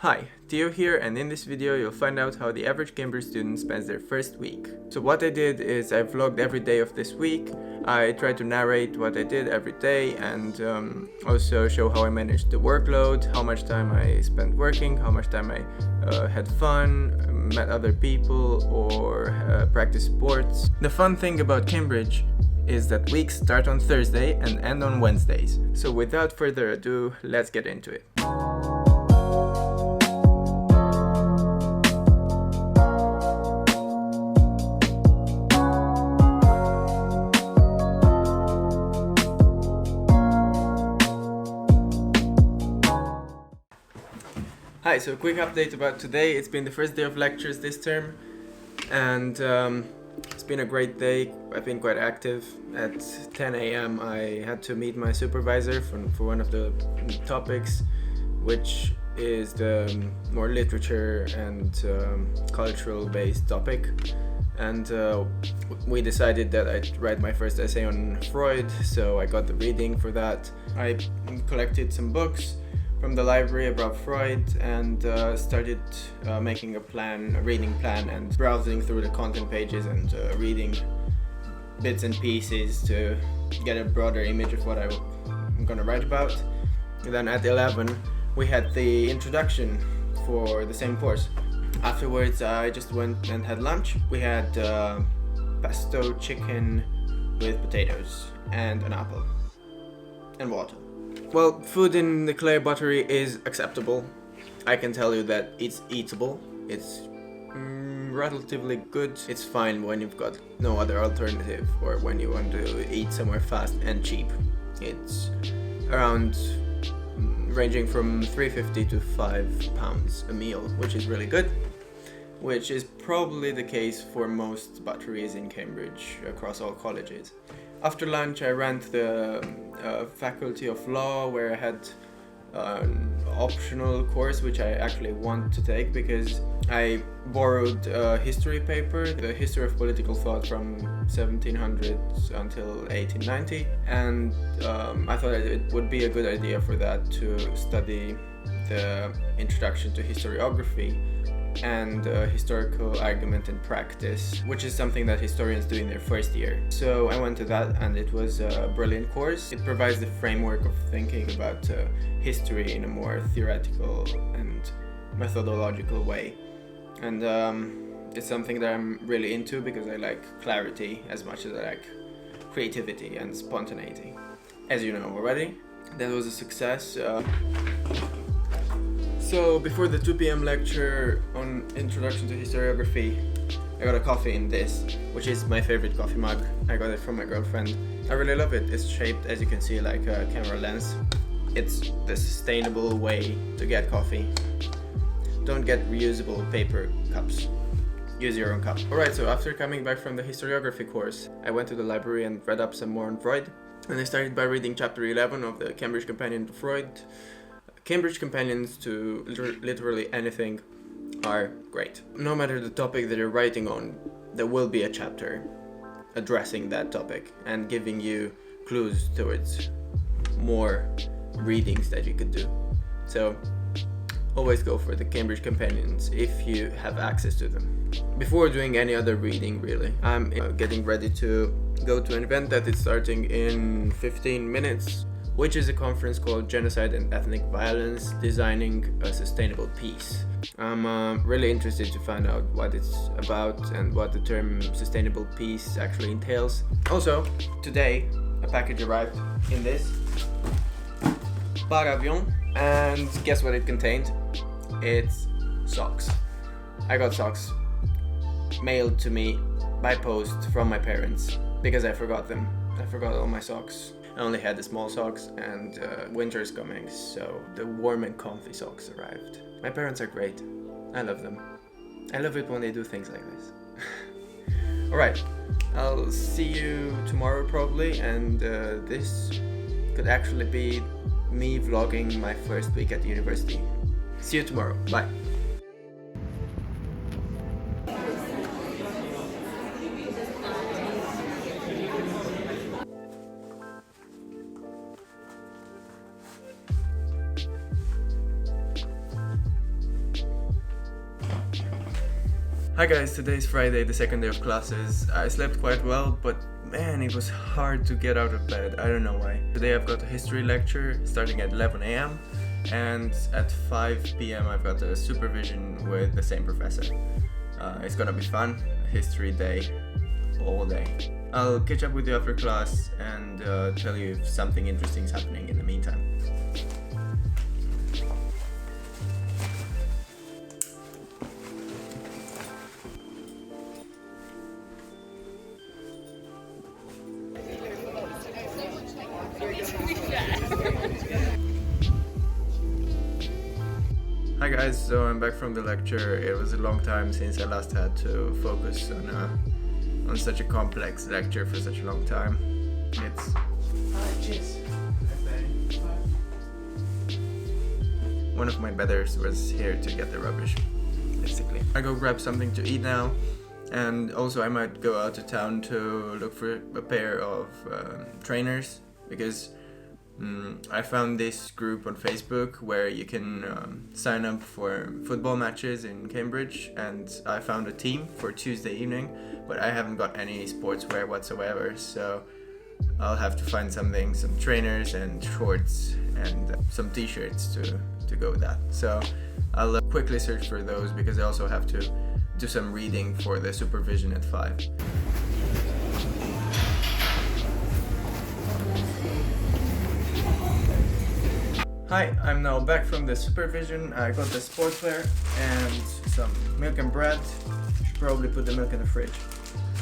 Hi, Theo here, and in this video you'll find out how the average Cambridge student spends their first week. So what I did is I vlogged every day of this week. I tried to narrate what I did every day and also show how I managed the workload, how much time I spent working, how much time I had fun, met other people, or practiced sports. The fun thing about Cambridge is that weeks start on Thursday and end on Wednesdays. So without further ado, let's get into it. Hi, so quick update about today. It's been the first day of lectures this term, and it's been a great day. I've been quite active. At 10 a.m. I had to meet my supervisor for one of the topics, which is the more literature and cultural based topic. And we decided that I'd write my first essay on Freud, so I got the reading for that. I collected some books from the library about Freud and started making a reading plan and browsing through the content pages and reading bits and pieces to get a broader image of what I'm gonna write about. And then at 11 we had the introduction for the same course. Afterwards I just went and had lunch. We had pesto chicken with potatoes and an apple and water. Well, food in the Clare Buttery is acceptable. I can tell you that it's eatable. It's relatively good. It's fine when you've got no other alternative or when you want to eat somewhere fast and cheap. It's around ranging from £3.50 to £5 a meal, which is really good, which is probably the case for most butteries in Cambridge across all colleges. After lunch I ran to the Faculty of Law, where I had an optional course which I actually want to take because I borrowed a history paper, the history of political thought from 1700s until 1890, and I thought it would be a good idea for that to study the introduction to historiography and historical argument and practice, which is something that historians do in their first year. So I went to that and it was a brilliant course. It provides the framework of thinking about history in a more theoretical and methodological way. And it's something that I'm really into because I like clarity as much as I like creativity and spontaneity. As you know already, that was a success. So before the 2 p.m. lecture on Introduction to Historiography, I got a coffee in this, which is my favorite coffee mug. I got it from my girlfriend. I really love it. It's shaped, as you can see, like a camera lens. It's the sustainable way to get coffee. Don't get reusable paper cups. Use your own cup. Alright, so after coming back from the historiography course, I went to the library and read up some more on Freud. And I started by reading chapter 11 of the Cambridge Companion to Freud. Cambridge companions to literally anything are great. No matter the topic that you're writing on, there will be a chapter addressing that topic and giving you clues towards more readings that you could do. So always go for the Cambridge companions if you have access to them. Before doing any other reading, really, I'm getting ready to go to an event that is starting in 15 minutes. Which is a conference called Genocide and Ethnic Violence, Designing a Sustainable Peace. I'm really interested to find out what it's about and what the term sustainable peace actually entails. Also, today a package arrived in this par avion, and guess what it contained? It's socks. I got socks mailed to me by post from my parents because I forgot them. I forgot all my socks. I only had the small socks, and winter is coming, so the warm and comfy socks arrived. My parents are great. I love them. I love it when they do things like this. Alright, I'll see you tomorrow probably, and this could actually be me vlogging my first week at the university. See you tomorrow. Bye. Hi guys, today's Friday, the second day of classes. I slept quite well, but man, it was hard to get out of bed. I don't know why. Today I've got a history lecture starting at 11 a.m. and at 5 p.m. I've got a supervision with the same professor. It's gonna be fun, a history day, all day. I'll catch up with you after class and tell you if something interesting is happening in the meantime. Hi guys, so I'm back from the lecture. It was a long time since I last had to focus on such a complex lecture for such a long time. It's one of my betters was here to get the rubbish, basically. I go grab something to eat now, and also I might go out to town to look for a pair of trainers, because I found this group on Facebook where you can sign up for football matches in Cambridge, and I found a team for Tuesday evening, but I haven't got any sportswear whatsoever, so I'll have to find some trainers and shorts and some t-shirts to go with that. So I'll quickly search for those, because I also have to do some reading for the supervision at 5. Hi, I'm now back from the supervision. I got the sportswear and some milk and bread. Should probably put the milk in the fridge.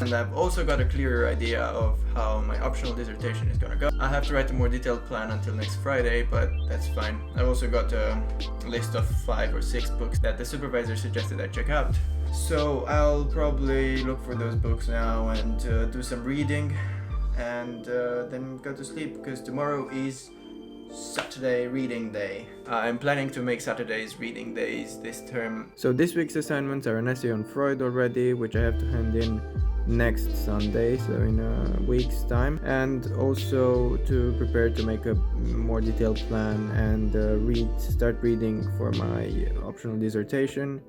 And I've also got a clearer idea of how my optional dissertation is gonna go. I have to write a more detailed plan until next Friday, but that's fine. I've also got a list of 5 or 6 books that the supervisor suggested I check out. So I'll probably look for those books now and do some reading and then go to sleep, because tomorrow is Saturday reading day. I'm planning to make Saturdays reading days this term. So this week's assignments are an essay on Freud already, which I have to hand in next Sunday, so in a week's time, and also to prepare to make a more detailed plan and start reading for my optional dissertation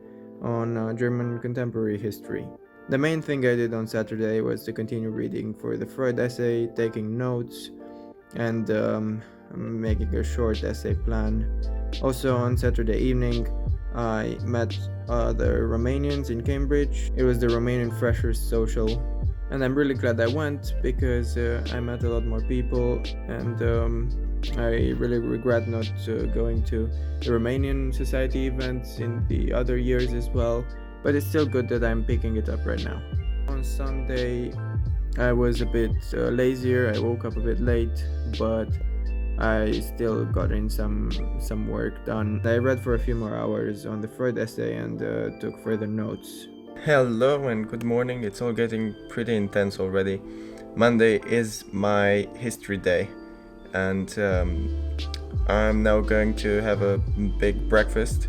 on German contemporary history. The main thing I did on Saturday was to continue reading for the Freud essay, taking notes, and making a short essay plan. Also on Saturday evening, I met other Romanians in Cambridge. It was the Romanian Freshers Social, and I'm really glad I went, because I met a lot more people, and I really regret not going to the Romanian Society events in the other years as well, but it's still good that I'm picking it up right now. On Sunday, I was a bit lazier. I woke up a bit late, but I still got in some work done. I read for a few more hours on the Freud essay and took further notes. Hello and good morning. It's all getting pretty intense already. Monday is my history day, and I'm now going to have a big breakfast,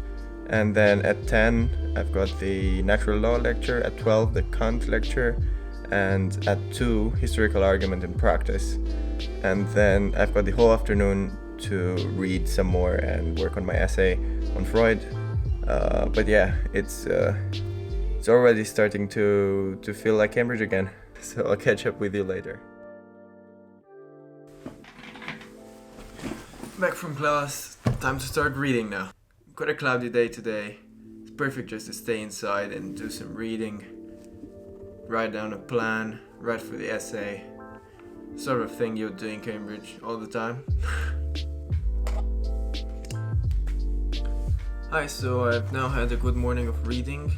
and then at 10 I've got the natural law lecture, at 12 the Kant lecture, and at 2 historical argument in practice. And then I've got the whole afternoon to read some more and work on my essay on Freud. But yeah, it's already starting to feel like Cambridge again. So I'll catch up with you later. Back from class, time to start reading now. Got a cloudy day today. It's perfect just to stay inside and do some reading, write down a plan, write for the essay. Sort of thing you would do in Cambridge all the time. Hi, so I've now had a good morning of reading.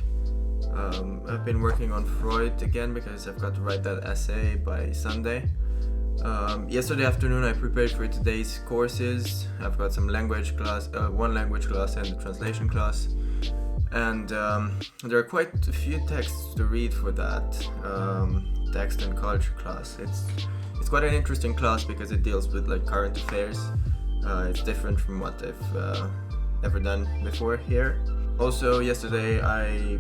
I've been working on Freud again, because I've got to write that essay by Sunday. Yesterday afternoon I prepared for today's courses. I've got some language class, one language class and a translation class. And there are quite a few texts to read for that text and culture class. It's quite an interesting class, because it deals with like current affairs. It's different from what I've ever done before here. Also, yesterday I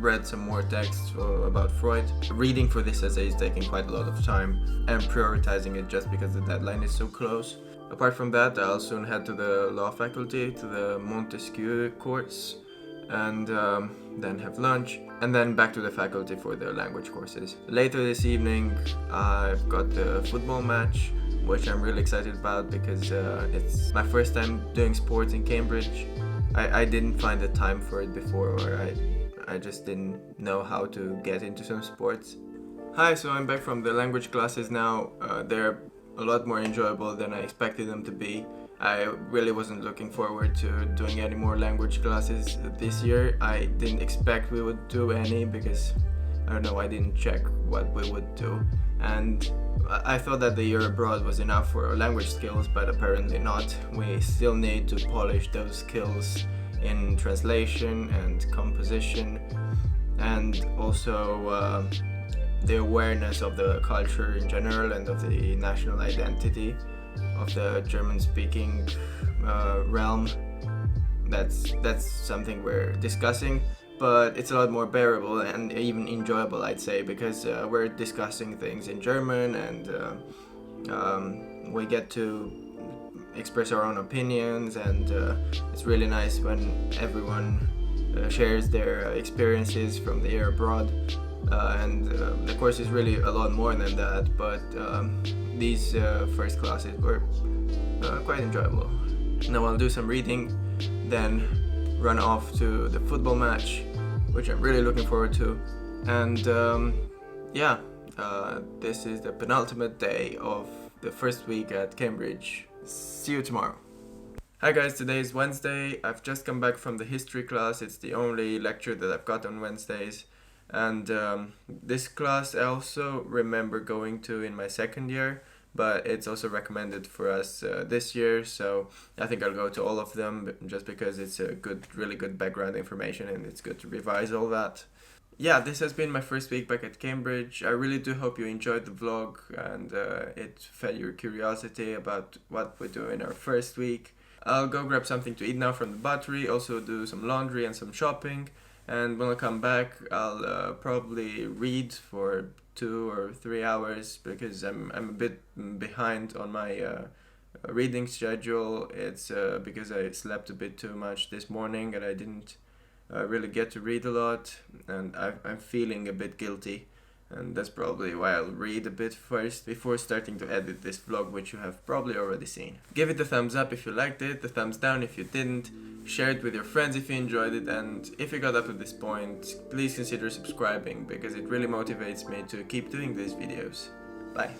read some more texts about Freud. Reading for this essay is taking quite a lot of time, and prioritizing it just because the deadline is so close. Apart from that, I'll soon head to the law faculty, to the Montesquieu course, and then have lunch, and then back to the faculty for the language courses. Later this evening, I've got the football match, which I'm really excited about because it's my first time doing sports in Cambridge. I didn't find the time for it before, or I just didn't know how to get into some sports. Hi, so I'm back from the language classes now. They're a lot more enjoyable than I expected them to be. I really wasn't looking forward to doing any more language classes this year. I didn't expect we would do any because, I don't know, I didn't check what we would do. And I thought that the year abroad was enough for our language skills, but apparently not. We still need to polish those skills in translation and composition, and also the awareness of the culture in general and of the national identity of the German-speaking realm. That's something we're discussing, but it's a lot more bearable and even enjoyable, I'd say, because we're discussing things in German, and we get to express our own opinions, and it's really nice when everyone shares their experiences from the year abroad. And the course is really a lot more than that, but these first classes were quite enjoyable. Now I'll do some reading, then run off to the football match, which I'm really looking forward to. And this is the penultimate day of the first week at Cambridge. See you tomorrow. Hi guys, today is Wednesday. I've just come back from the history class. It's the only lecture that I've got on Wednesdays. And this class I also remember going to in my second year, but it's also recommended for us this year, so I think I'll go to all of them just because it's a really good background information, and it's good to revise all that. Yeah, this has been my first week back at Cambridge. I really do hope you enjoyed the vlog and it fed your curiosity about what we do in our first week. I'll go grab something to eat now from the buttery, also do some laundry and some shopping. And when I come back, I'll probably read for 2 or 3 hours because I'm a bit behind on my reading schedule. It's because I slept a bit too much this morning and I didn't really get to read a lot, and I'm feeling a bit guilty. And that's probably why I'll read a bit first before starting to edit this vlog, which you have probably already seen. Give it a thumbs up if you liked it, the thumbs down if you didn't, share it with your friends if you enjoyed it, and if you got up to this point, please consider subscribing because it really motivates me to keep doing these videos. Bye.